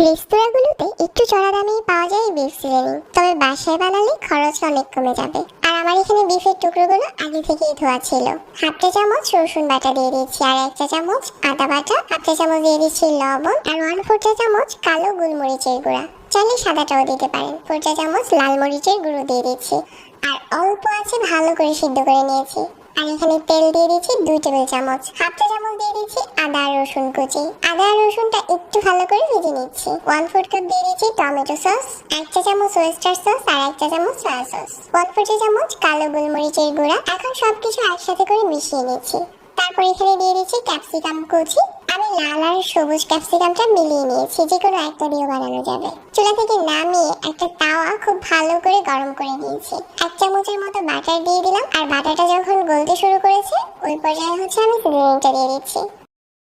রেস্তোরাঁগুলোতে একটু চড়া দামেই পাওয়া যায় বিফ সিজনিং, তবে বাসায় বানালে খরচ অনেক কমে যাবে। আর আমার এখানে বিফের টুকরোগুলো আগে থেকেই ধোয়া ছিল। হাফ চা চামচ রসুন বাটা দিয়ে দিচ্ছি, আর 1 চা চামচ আদা বাটা, হাফ চা চামচ দিয়ে দিচ্ছি লবণ, আর 1/4 চা চামচ কালো গোলমরিচের গুঁড়া, চাইলে সাদাটাও দিতে পারেন। 4 চা চামচ লাল মরিচের গুঁড়ো দিয়ে দিচ্ছি, আর অল্প আছে ভালো করে সিদ্ধ করে নিয়েছি। আর এখানে তেল দিয়ে দিচ্ছি 2 টেবিল চামচ, হাফ চা চামচ দিয়ে দিচ্ছি আদা আর রসুন কুচি। আদা আর রসুনটা একটু ভালো করে ভেজে নিচ্ছি। 1/4 কাপ দিয়ে দিচ্ছি টমেটো সস, 1 চা চামচ ওয়েস্টার সস, আর 1 চা চামচ সয়া সস, 1/4 চা চামচ কালো গোলমরিচের গুঁড়া। এখন সবকিছু একসাথে করে মিশিয়ে নিচ্ছি। তারপর এখানে দিয়ে দিচ্ছি ক্যাপসিকাম কুচি। আমি লাল আর সবুজ ক্যাপসিকামটা মিলিয়ে নিয়েছি, যে কোনো একটা দিয়ে বানানো যাবে। চুলা থেকে নামিয়ে একটা তাওয়া খুব ভালো করে গরম করে নিয়েছি। 1 চামচের মতো বাটার দিয়ে দিলাম, আর বাটারটা যখন গলতে শুরু করেছে ওই পর্যায়ে আমি সিজনিংটা দিয়ে দিচ্ছি।